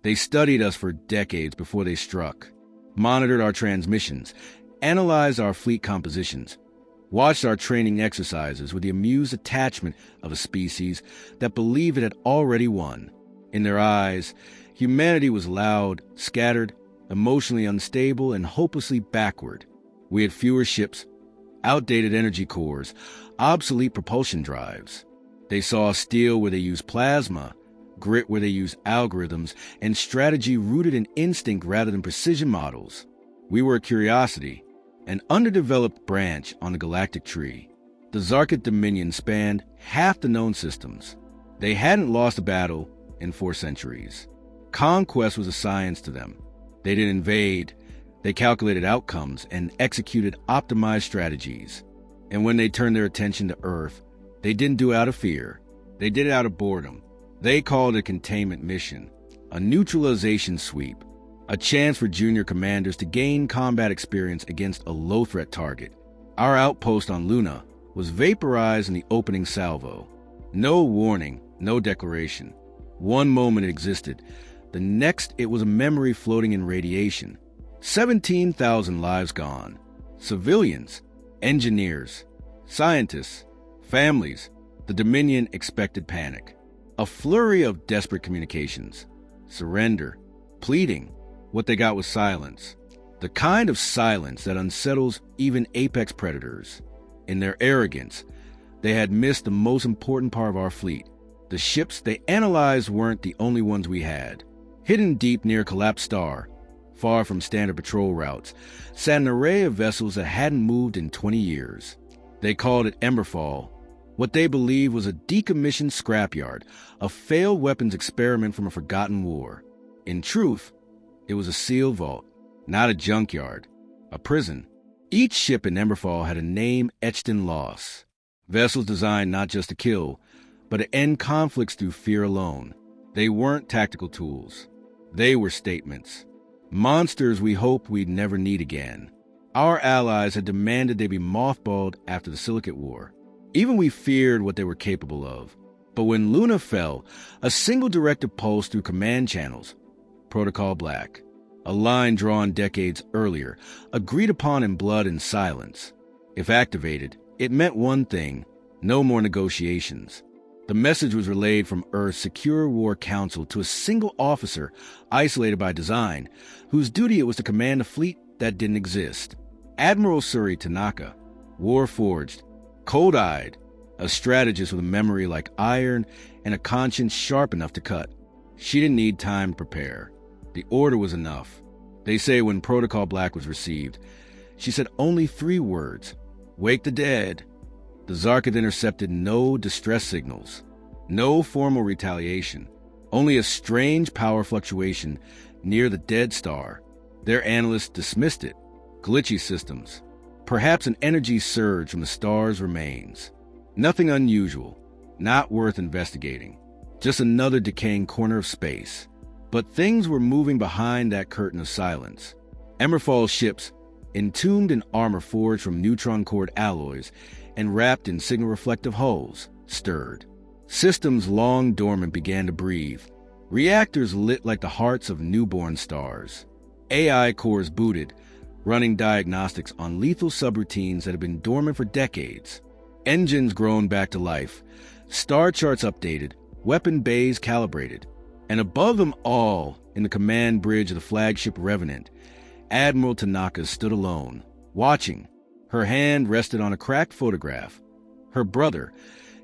They studied us for decades before they struck, monitored our transmissions, analyzed our fleet compositions, watched our training exercises with the amused attachment of a species that believed it had already won. In their eyes, humanity was loud, scattered, emotionally unstable, and hopelessly backward. We had fewer ships, outdated energy cores, obsolete propulsion drives. They saw steel where they used plasma, grit where they used algorithms, and strategy rooted in instinct rather than precision models. We were a curiosity, an underdeveloped branch on the galactic tree. The Zarkit Dominion spanned half the known systems. They hadn't lost a battle in 4 centuries. Conquest was a science to them. They didn't invade. They calculated outcomes and executed optimized strategies. And when they turned their attention to Earth, they didn't do it out of fear. They did it out of boredom. They called it a containment mission, a neutralization sweep, a chance for junior commanders to gain combat experience against a low-threat target. Our outpost on Luna was vaporized in the opening salvo. No warning, no declaration. One moment it existed. The next, it was a memory floating in radiation. 17,000 lives gone. Civilians, engineers, scientists, families. The Dominion expected panic. A flurry of desperate communications. Surrender. Pleading. What they got was silence. The kind of silence that unsettles even apex predators. In their arrogance, they had missed the most important part of our fleet. The ships they analyzed weren't the only ones we had. Hidden deep near a collapsed star, far from standard patrol routes, sat an array of vessels that hadn't moved in 20 years. They called it Emberfall, what they believed was a decommissioned scrapyard, a failed weapons experiment from a forgotten war. In truth, it was a sealed vault, not a junkyard, a prison. Each ship in Emberfall had a name etched in loss. Vessels designed not just to kill, but to end conflicts through fear alone. They weren't tactical tools. They were statements. Monsters we hoped we'd never need again. Our allies had demanded they be mothballed after the Silicate War. Even we feared what they were capable of. But when Luna fell, a single directive pulsed through command channels. Protocol Black. A line drawn decades earlier, agreed upon in blood and silence. If activated, it meant one thing: no more negotiations. The message was relayed from Earth's Secure War Council to a single officer, isolated by design, whose duty it was to command a fleet that didn't exist. Admiral Suri Tanaka, war-forged, cold-eyed, a strategist with a memory like iron and a conscience sharp enough to cut. She didn't need time to prepare. The order was enough. They say when Protocol Black was received, she said only 3 words: "Wake the dead." The Zarkit intercepted no distress signals, no formal retaliation, only a strange power fluctuation near the dead star. Their analysts dismissed it. Glitchy systems. Perhaps an energy surge from the star's remains. Nothing unusual, not worth investigating. Just another decaying corner of space. But things were moving behind that curtain of silence. Emberfall ships, entombed in armor forged from neutron-cored alloys and wrapped in signal-reflective hulls, stirred. Systems long dormant began to breathe. Reactors lit like the hearts of newborn stars. AI cores booted, running diagnostics on lethal subroutines that had been dormant for decades. Engines grown back to life, star charts updated, weapon bays calibrated. And above them all, in the command bridge of the flagship Revenant, Admiral Tanaka stood alone, watching. Her hand rested on a cracked photograph. Her brother,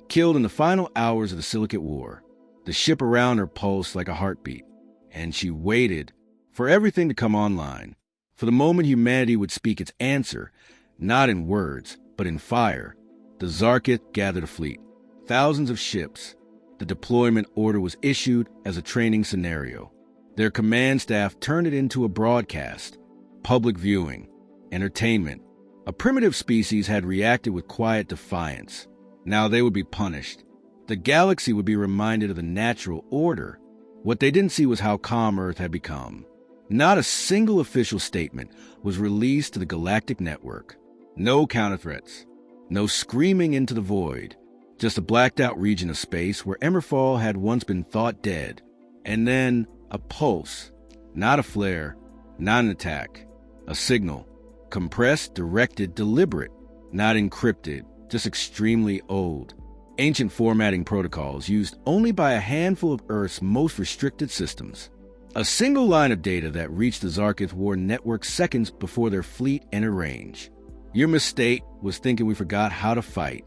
killed in the final hours of the Silicate War. The ship around her pulsed like a heartbeat. And she waited for everything to come online, for the moment humanity would speak its answer, not in words, but in fire. The Zarkit gathered a fleet, thousands of ships. The deployment order was issued as a training scenario. Their command staff turned it into a broadcast, public viewing, entertainment. A primitive species had reacted with quiet defiance. Now they would be punished. The galaxy would be reminded of the natural order. What they didn't see was how calm Earth had become. Not a single official statement was released to the galactic network. No counter-threats. No screaming into the void. Just a blacked-out region of space where Emberfall had once been thought dead. And then A pulse, not a flare, not an attack. A signal, compressed, directed, deliberate, not encrypted, just extremely old. Ancient formatting protocols used only by a handful of Earth's most restricted systems. A single line of data that reached the Zarkith War network seconds before their fleet entered range. Your mistake was thinking we forgot how to fight,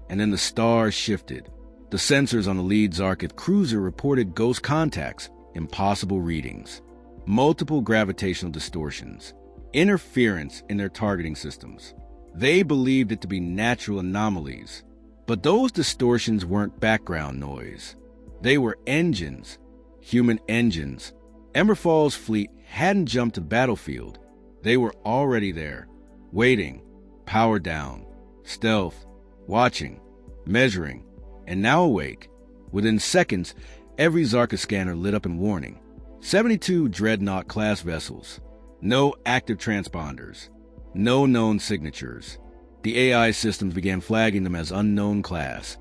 and then the stars shifted. The sensors on the lead Zarkith cruiser reported ghost contacts, impossible readings, multiple gravitational distortions, interference in their targeting systems. They believed it to be natural anomalies, but those distortions weren't background noise. They were engines, human engines. Emberfall's fleet hadn't jumped to the battlefield. They were already there, waiting, powered down, stealth, watching, measuring, and now awake. Within seconds, every Zarka scanner lit up in warning. 72 Dreadnought-class vessels. No active transponders. No known signatures. The AI systems began flagging them as unknown class.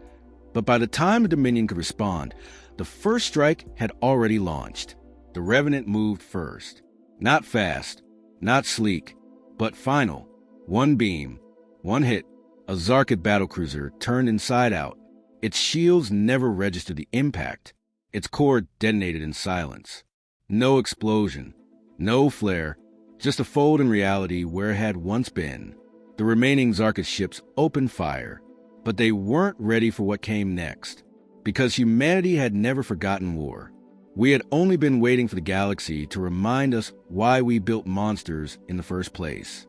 But by the time the Dominion could respond, the first strike had already launched. The Revenant moved first. Not fast, not sleek, but final. One beam, one hit. A Zarkith battlecruiser turned inside out. Its shields never registered the impact. Its core detonated in silence. No explosion, no flare, just a fold in reality where it had once been. The remaining Zarkith ships opened fire, but they weren't ready for what came next, because humanity had never forgotten war. We had only been waiting for the galaxy to remind us why we built monsters in the first place.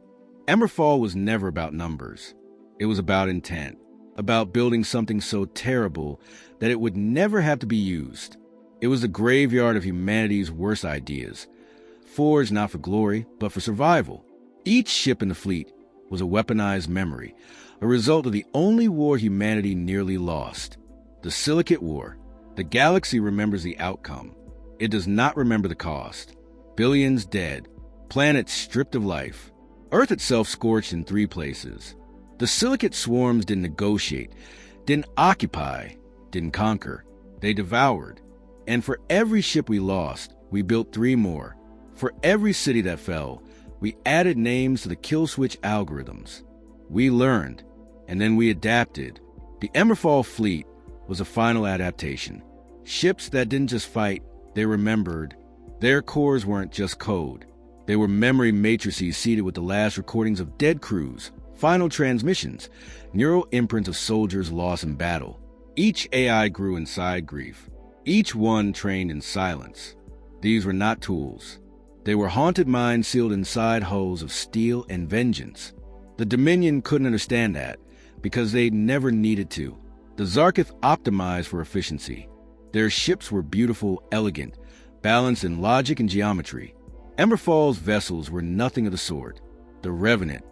Emberfall was never about numbers. It was about intent, about building something so terrible that it would never have to be used. It was the graveyard of humanity's worst ideas, forged not for glory, but for survival. Each ship in the fleet was a weaponized memory, a result of the only war humanity nearly lost, the Silicate War. The galaxy remembers the outcome. It does not remember the cost. Billions dead, planets stripped of life, Earth itself scorched in 3 places. The Silicate swarms didn't negotiate, didn't occupy, didn't conquer. They devoured. And for every ship we lost, we built 3 more. For every city that fell, we added names to the kill switch algorithms. We learned, and then we adapted. The Emberfall fleet was a final adaptation. Ships that didn't just fight, they remembered. Their cores weren't just code. They were memory matrices seeded with the last recordings of dead crews, final transmissions, neural imprints of soldiers lost in battle. Each AI grew inside grief. Each one trained in silence. These were not tools. They were haunted minds sealed inside hulls of steel and vengeance. The Dominion couldn't understand that, because they never needed to. The Zarkith optimized for efficiency. Their ships were beautiful, elegant, balanced in logic and geometry. Emberfall's vessels were nothing of the sort. The Revenant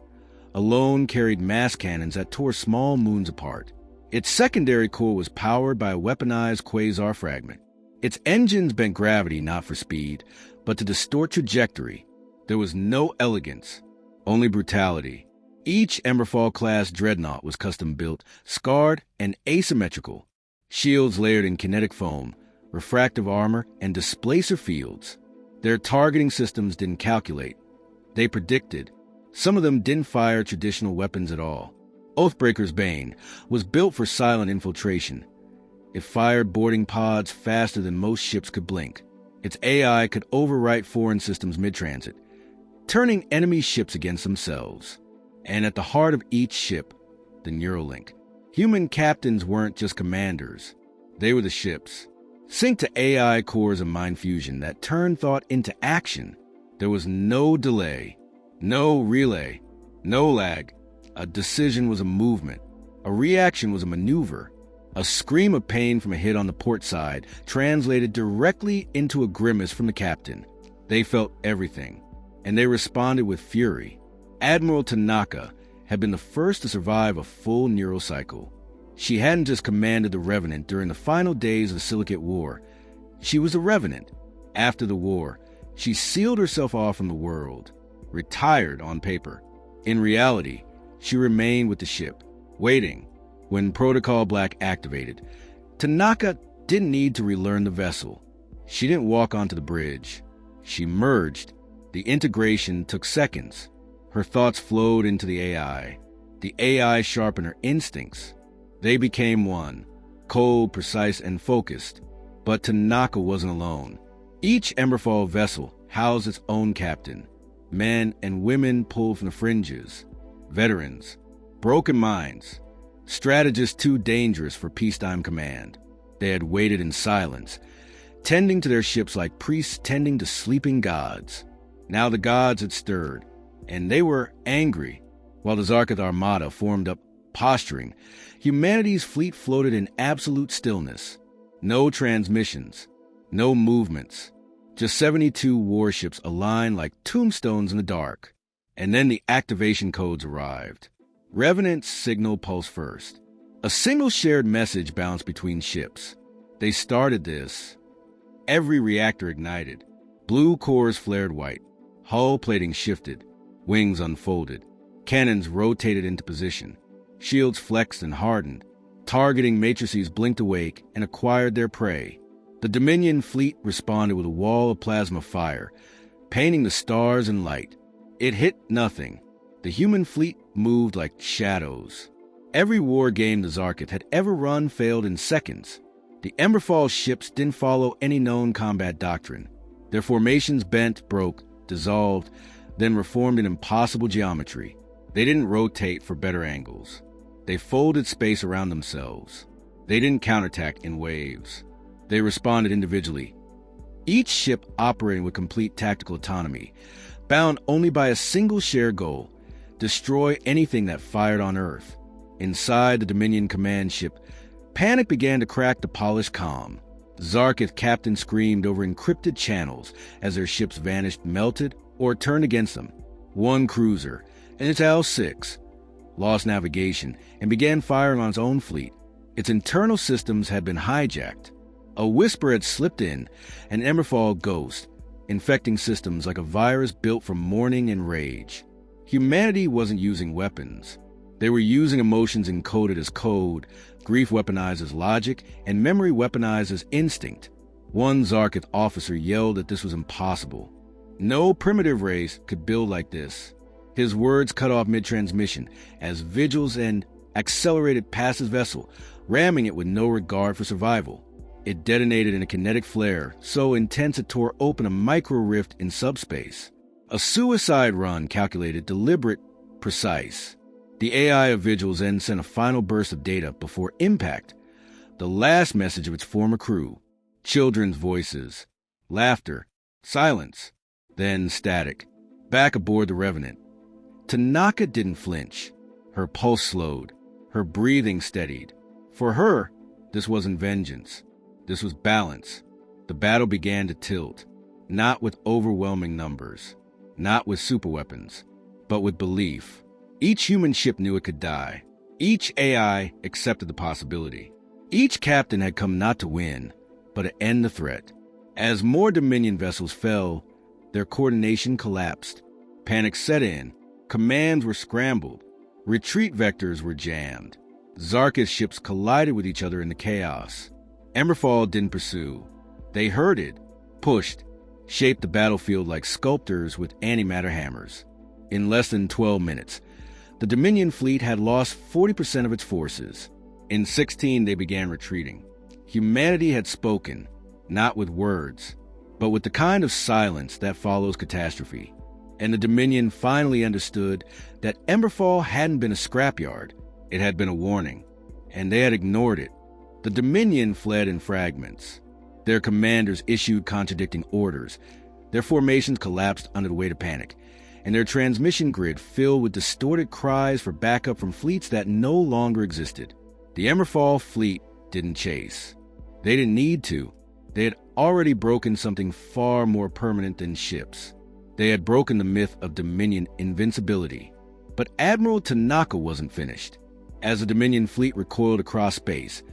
alone carried mass cannons that tore small moons apart. Its secondary core was powered by a weaponized quasar fragment. Its engines bent gravity not for speed, but to distort trajectory. There was no elegance, only brutality. Each Emberfall-class dreadnought was custom-built, scarred, and asymmetrical. Shields layered in kinetic foam, refractive armor, and displacer fields. Their targeting systems didn't calculate. They predicted. Some of them didn't fire traditional weapons at all. Oathbreaker's Bane was built for silent infiltration. It fired boarding pods faster than most ships could blink. Its AI could overwrite foreign systems mid-transit, turning enemy ships against themselves. And at the heart of each ship, the Neuralink. Human captains weren't just commanders. They were the ships. Synced to AI cores of mind fusion that turned thought into action. There was no delay, no relay, no lag. A decision was a movement. A reaction was a maneuver. A scream of pain from a hit on the port side translated directly into a grimace from the captain. They felt everything, and they responded with fury. Admiral Tanaka had been the first to survive a full neural cycle. She hadn't just commanded the Revenant during the final days of the Silicate War. She was a Revenant. After the war, she sealed herself off from the world, retired on paper. In reality, she remained with the ship, waiting. When Protocol Black activated, Tanaka didn't need to relearn the vessel. She didn't walk onto the bridge. She merged. The integration took seconds. Her thoughts flowed into the AI. The AI sharpened her instincts. They became one, cold, precise, and focused. But Tanaka wasn't alone. Each Emberfall vessel housed its own captain. Men and women pulled from the fringes. Veterans. Broken minds. Strategists too dangerous for peacetime command. They had waited in silence, tending to their ships like priests tending to sleeping gods. Now the gods had stirred, and they were angry. While the Zarkith Armada formed up, posturing, humanity's fleet floated in absolute stillness. No transmissions, no movements, just 72 warships aligned like tombstones in the dark. And then the activation codes arrived. Revenant's signal pulsed first. A single shared message bounced between ships. They started this. Every reactor ignited. Blue cores flared white. Hull plating shifted. Wings unfolded. Cannons rotated into position. Shields flexed and hardened. Targeting matrices blinked awake and acquired their prey. The Dominion fleet responded with a wall of plasma fire, painting the stars in light. It hit nothing. The human fleet moved like shadows. Every war game the Zarkith had ever run failed in seconds. The Emberfall ships didn't follow any known combat doctrine. Their formations bent, broke, dissolved, then reformed in impossible geometry. They didn't rotate for better angles. They folded space around themselves. They didn't counterattack in waves. They responded individually. Each ship operating with complete tactical autonomy, bound only by a single shared goal: destroy anything that fired on Earth. Inside the Dominion command ship, panic began to crack the polished comm. Zarkith captains screamed over encrypted channels as their ships vanished, melted, or turned against them. One cruiser, and its L6, lost navigation and began firing on its own fleet. Its internal systems had been hijacked. A whisper had slipped in, an Emberfall ghost, infecting systems like a virus built from mourning and rage. Humanity wasn't using weapons. They were using emotions encoded as code, grief weaponized as logic, and memory weaponized as instinct. One Zarkith officer yelled that this was impossible. No primitive race could build like this. His words cut off mid-transmission as Vigil's and accelerated past his vessel, ramming it with no regard for survival. It detonated in a kinetic flare, so intense it tore open a micro-rift in subspace. A suicide run calculated, deliberate, precise. The AI of Vigil's then sent a final burst of data before impact. The last message of its former crew. Children's voices. Laughter. Silence. Then static. Back aboard the Revenant. Tanaka didn't flinch. Her pulse slowed. Her breathing steadied. For her, this wasn't vengeance. This was balance. The battle began to tilt. Not with overwhelming numbers. Not with superweapons. But with belief. Each human ship knew it could die. Each AI accepted the possibility. Each captain had come not to win, but to end the threat. As more Dominion vessels fell, their coordination collapsed. Panic set in. Commands were scrambled. Retreat vectors were jammed. Zarkith ships collided with each other in the chaos. Emberfall didn't pursue. They herded, pushed, shaped the battlefield like sculptors with antimatter hammers. In less than 12 minutes, the Dominion fleet had lost 40% of its forces. In 16, they began retreating. Humanity had spoken, not with words, but with the kind of silence that follows catastrophe. And the Dominion finally understood that Emberfall hadn't been a scrapyard. It had been a warning, and they had ignored it. The Dominion fled in fragments. Their commanders issued contradicting orders. Their formations collapsed under the weight of panic, and their transmission grid filled with distorted cries for backup from fleets that no longer existed. The Emberfall fleet didn't chase. They didn't need to. They had already broken something far more permanent than ships. They had broken the myth of Dominion invincibility. But Admiral Tanaka wasn't finished. As the Dominion fleet recoiled across space,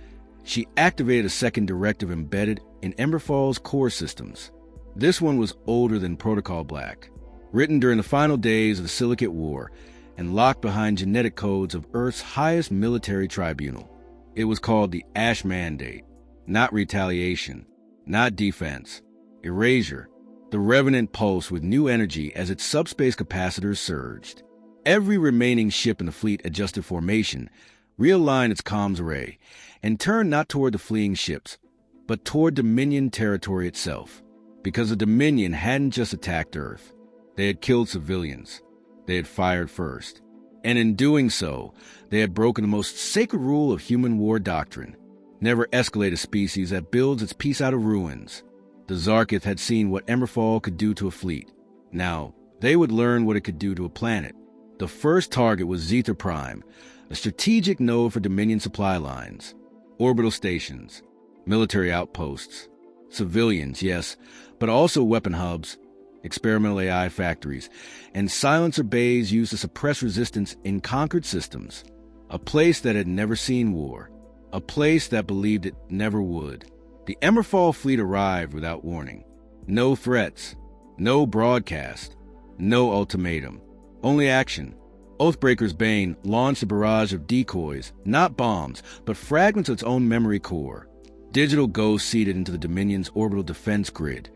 she activated a second directive embedded in Emberfall's core systems. This one was older than Protocol Black, written during the final days of the Silicate War and locked behind genetic codes of Earth's highest military tribunal. It was called the Ash Mandate. Not retaliation, not defense, erasure. The Revenant pulsed with new energy as its subspace capacitors surged. Every remaining ship in the fleet adjusted formation, realigned its comms array, and turned not toward the fleeing ships, but toward Dominion territory itself. Because the Dominion hadn't just attacked Earth. They had killed civilians. They had fired first. And in doing so, they had broken the most sacred rule of human war doctrine. Never escalate a species that builds its peace out of ruins. The Zarkith had seen what Emberfall could do to a fleet. Now, they would learn what it could do to a planet. The first target was Zeta Prime, a strategic node for Dominion supply lines. Orbital stations, military outposts, civilians, yes, but also weapon hubs, experimental AI factories, and silencer bays used to suppress resistance in conquered systems. A place that had never seen war. A place that believed it never would. The Emberfall fleet arrived without warning. No threats, no broadcast, no ultimatum. Only action. Oathbreaker's Bane launched a barrage of decoys, not bombs, but fragments of its own memory core. Digital ghosts seeded into the Dominion's orbital defense grid,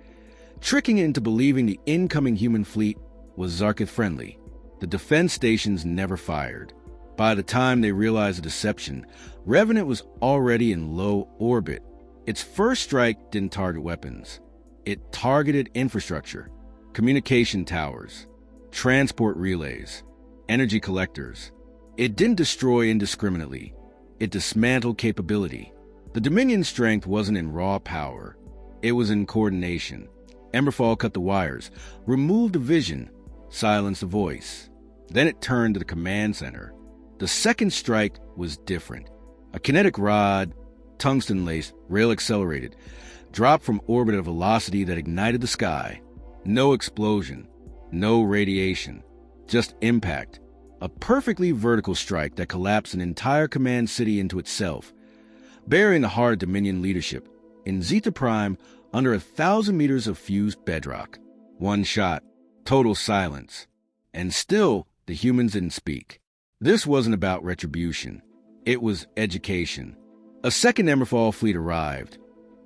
tricking it into believing the incoming human fleet was Zarkith-friendly. The defense stations never fired. By the time they realized the deception, Revenant was already in low orbit. Its first strike didn't target weapons. It targeted infrastructure, communication towers, transport relays, energy collectors. It didn't destroy indiscriminately. It dismantled capability. The Dominion's strength wasn't in raw power. It was in coordination. Emberfall cut the wires, removed the vision, silenced the voice. Then it turned to the command center. The second strike was different. A kinetic rod, tungsten-laced, rail-accelerated, dropped from orbit at a velocity that ignited the sky. No explosion, no radiation, just impact. A perfectly vertical strike that collapsed an entire command city into itself, burying the heart of Dominion leadership in Zeta Prime under 1,000 meters of fused bedrock. One shot, total silence. And still, the humans didn't speak. This wasn't about retribution. It was education. A second Emberfall fleet arrived.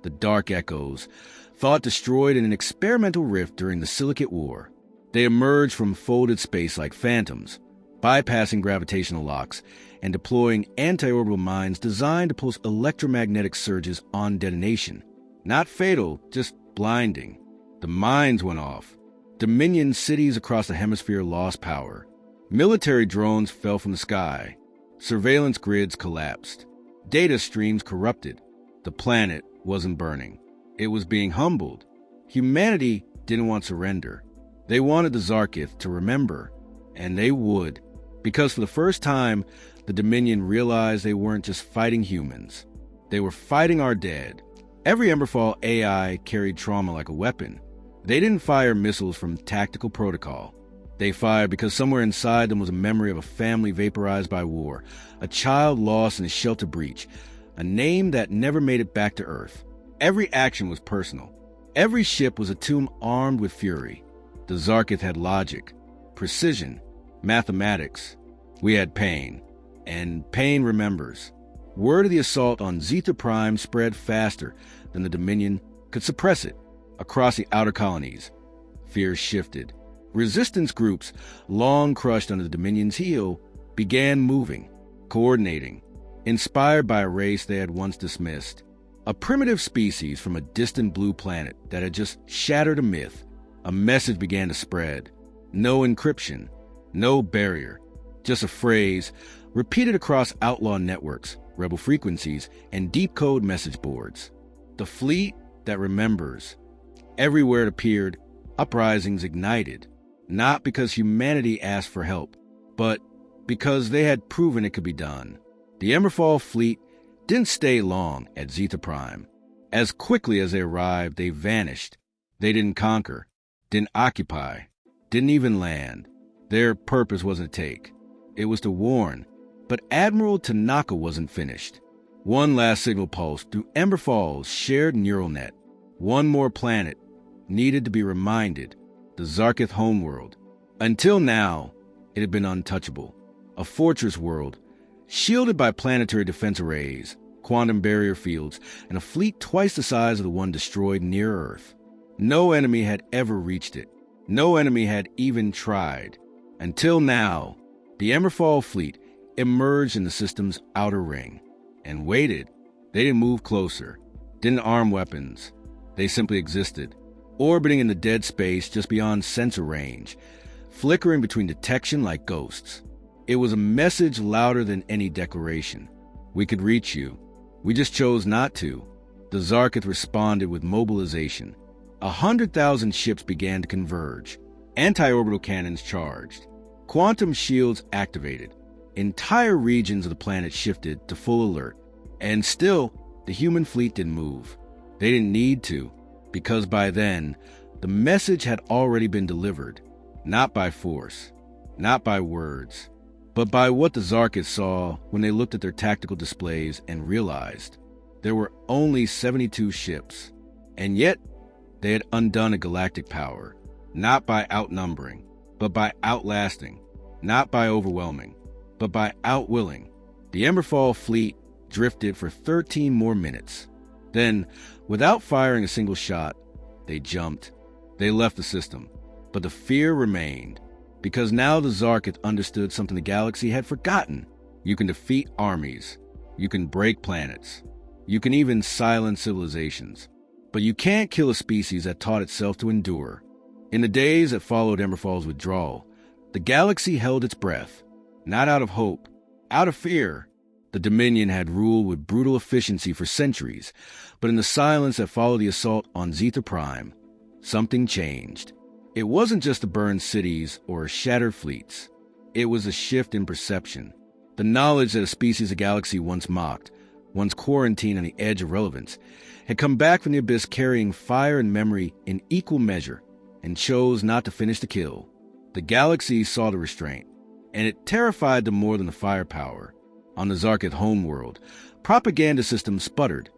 The Dark Echoes, thought destroyed in an experimental rift during the Silicate War. They emerged from folded space like phantoms, bypassing gravitational locks and deploying anti-orbital mines designed to pulse electromagnetic surges on detonation. Not fatal, just blinding. The mines went off. Dominion cities across the hemisphere lost power. Military drones fell from the sky. Surveillance grids collapsed. Data streams corrupted. The planet wasn't burning. It was being humbled. Humanity didn't want surrender. They wanted the Zarkith to remember. And they would. Because for the first time, the Dominion realized they weren't just fighting humans. They were fighting our dead. Every Emberfall AI carried trauma like a weapon. They didn't fire missiles from tactical protocol. They fired because somewhere inside them was a memory of a family vaporized by war, a child lost in a shelter breach, a name that never made it back to Earth. Every action was personal. Every ship was a tomb armed with fury. The Zarkith had logic, precision, mathematics. We had pain. And pain remembers. Word of the assault on Zeta Prime spread faster than the Dominion could suppress it. Across the outer colonies, fear shifted. Resistance groups, long crushed under the Dominion's heel, began moving, coordinating, inspired by a race they had once dismissed. A primitive species from a distant blue planet that had just shattered a myth. A message began to spread. No encryption, no barrier, just a phrase repeated across outlaw networks, rebel frequencies, and deep code message boards. The fleet that remembers. Everywhere it appeared, uprisings ignited, not because humanity asked for help, but because they had proven it could be done. The Emberfall fleet didn't stay long at Zeta Prime. As quickly as they arrived, they vanished. They didn't conquer, didn't occupy, didn't even land. Their purpose wasn't to take. It was to warn. But Admiral Tanaka wasn't finished. One last signal pulse through Emberfall's shared neural net. One more planet needed to be reminded, the Zarkith homeworld. Until now, it had been untouchable. A fortress world, shielded by planetary defense arrays, quantum barrier fields, and a fleet twice the size of the one destroyed near Earth. No enemy had ever reached it. No enemy had even tried. Until now, the Emberfall fleet emerged in the system's outer ring and waited. They didn't move closer, didn't arm weapons. They simply existed, orbiting in the dead space just beyond sensor range, flickering between detection like ghosts. It was a message louder than any declaration. We could reach you. We just chose not to. The Zarkith responded with mobilization. 100,000 ships began to converge. Anti-orbital cannons charged. Quantum shields activated. Entire regions of the planet shifted to full alert. And still, the human fleet didn't move. They didn't need to, because by then, the message had already been delivered. Not by force, not by words, but by what the Zarkith saw when they looked at their tactical displays and realized there were only 72 ships. And yet, they had undone a galactic power, not by outnumbering, but by outlasting, not by overwhelming, but by outwilling. The Emberfall fleet drifted for 13 more minutes. Then, without firing a single shot, they jumped. They left the system. But the fear remained, because now the Zarkith understood something the galaxy had forgotten. You can defeat armies. You can break planets. You can even silence civilizations. But you can't kill a species that taught itself to endure. In the days that followed Emberfall's withdrawal, the galaxy held its breath, not out of hope, out of fear. The Dominion had ruled with brutal efficiency for centuries, but in the silence that followed the assault on Zeta Prime, something changed. It wasn't just the burned cities or shattered fleets. It was a shift in perception. The knowledge that a species the galaxy once mocked, once quarantined on the edge of relevance, had come back from the abyss carrying fire and memory in equal measure, and chose not to finish the kill. The galaxy saw the restraint, and it terrified them more than the firepower. On the Zarkith homeworld, propaganda systems sputtered,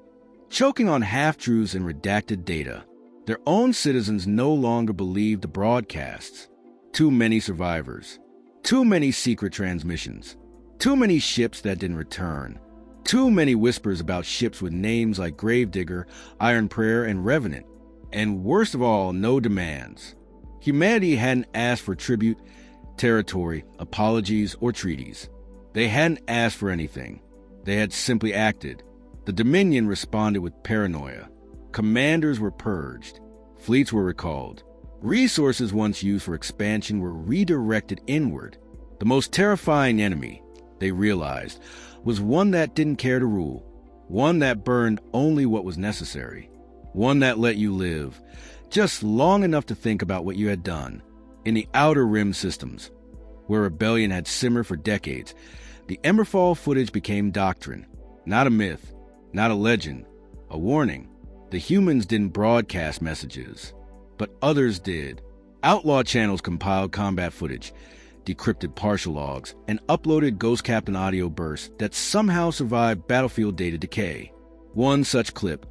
choking on half-truths and redacted data. Their own citizens no longer believed the broadcasts. Too many survivors. Too many secret transmissions. Too many ships that didn't return. Too many whispers about ships with names like Gravedigger, Iron Prayer, and Revenant. And worst of all, no demands. Humanity hadn't asked for tribute, territory, apologies, or treaties. They hadn't asked for anything. They had simply acted. The Dominion responded with paranoia. Commanders were purged. Fleets were recalled. Resources once used for expansion were redirected inward. The most terrifying enemy, they realized, was one that didn't care to rule. One that burned only what was necessary. One that let you live, just long enough to think about what you had done. In the Outer Rim systems, where rebellion had simmered for decades, the Emberfall footage became doctrine. Not a myth, not a legend, a warning. The humans didn't broadcast messages, but others did. Outlaw channels compiled combat footage, decrypted partial logs, and uploaded Ghost Captain audio bursts that somehow survived battlefield data decay. One such clip,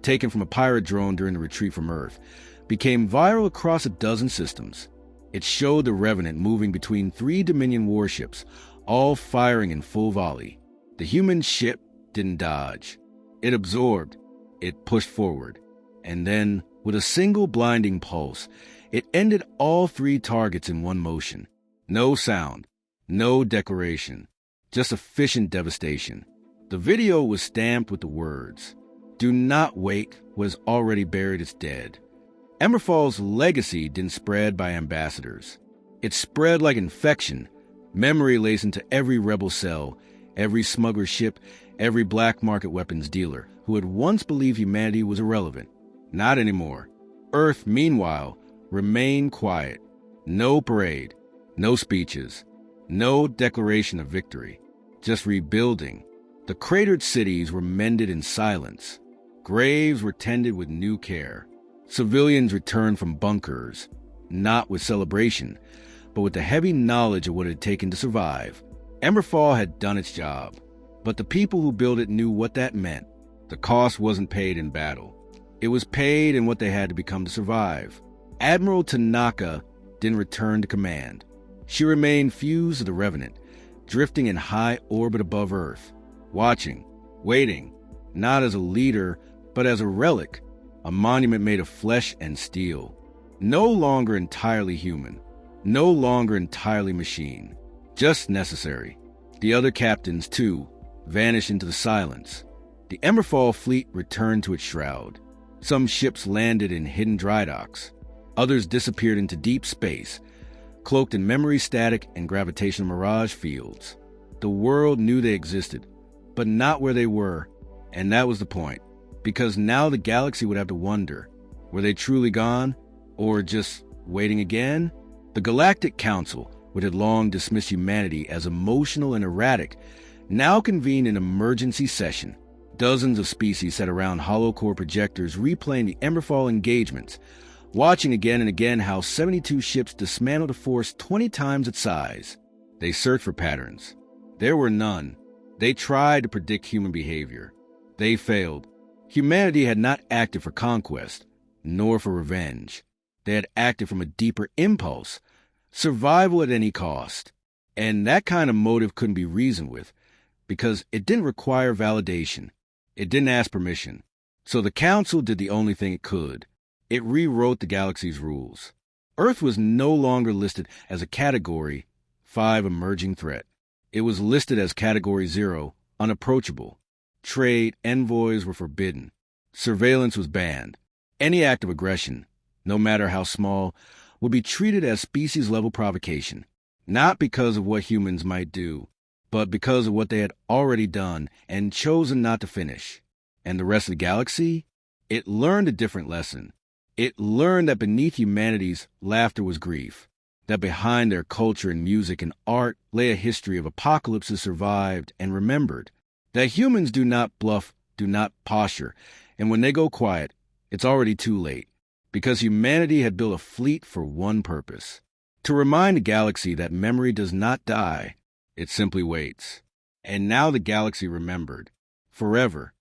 taken from a pirate drone during the retreat from Earth, became viral across a dozen systems. It showed the Revenant moving between 3 Dominion warships, all firing in full volley. The human ship didn't dodge. It absorbed. It pushed forward. And then, with a single blinding pulse, it ended all 3 targets in one motion. No sound, no declaration, just efficient devastation. The video was stamped with the words, "Do not wake what has already buried its dead." Emberfall's legacy didn't spread by ambassadors. It spread like infection, memory laced into every rebel cell, every smuggler ship, every black market weapons dealer who had once believed humanity was irrelevant. Not anymore. Earth, meanwhile, remained quiet. No parade, no speeches, no declaration of victory, just rebuilding. The cratered cities were mended in silence. Graves were tended with new care. Civilians returned from bunkers, not with celebration, but with the heavy knowledge of what it had taken to survive. Emberfall had done its job, but the people who built it knew what that meant. The cost wasn't paid in battle. It was paid in what they had to become to survive. Admiral Tanaka didn't return to command. She remained fused to the Revenant, drifting in high orbit above Earth, watching, waiting, not as a leader, but as a relic, a monument made of flesh and steel. No longer entirely human, no longer entirely machine, just necessary. The other captains, too, vanished into the silence. The Emberfall fleet returned to its shroud. Some ships landed in hidden dry docks. Others disappeared into deep space, cloaked in memory static and gravitational mirage fields. The world knew they existed, but not where they were, and that was the point. Because now the galaxy would have to wonder, were they truly gone, or just waiting again? The Galactic Council, which had long dismissed humanity as emotional and erratic, now convened an emergency session. Dozens of species sat around hollow-core projectors replaying the Emberfall engagements, watching again and again how 72 ships dismantled a force 20 times its size. They searched for patterns. There were none. They tried to predict human behavior. They failed. Humanity had not acted for conquest, nor for revenge. They had acted from a deeper impulse, survival at any cost. And that kind of motive couldn't be reasoned with, because it didn't require validation. It didn't ask permission. So the Council did the only thing it could. It rewrote the galaxy's rules. Earth was no longer listed as a Category 5 emerging threat. It was listed as Category 0, unapproachable. Trade envoys were forbidden. Surveillance was banned. Any act of aggression, no matter how small, would be treated as species-level provocation, not because of what humans might do, but because of what they had already done and chosen not to finish. And the rest of the galaxy? It learned a different lesson. It learned that beneath humanity's laughter was grief, that behind their culture and music and art lay a history of apocalypses survived and remembered, that humans do not bluff, do not posture, and when they go quiet, it's already too late, because humanity had built a fleet for one purpose: to remind the galaxy that memory does not die, it simply waits. And now the galaxy remembered, forever,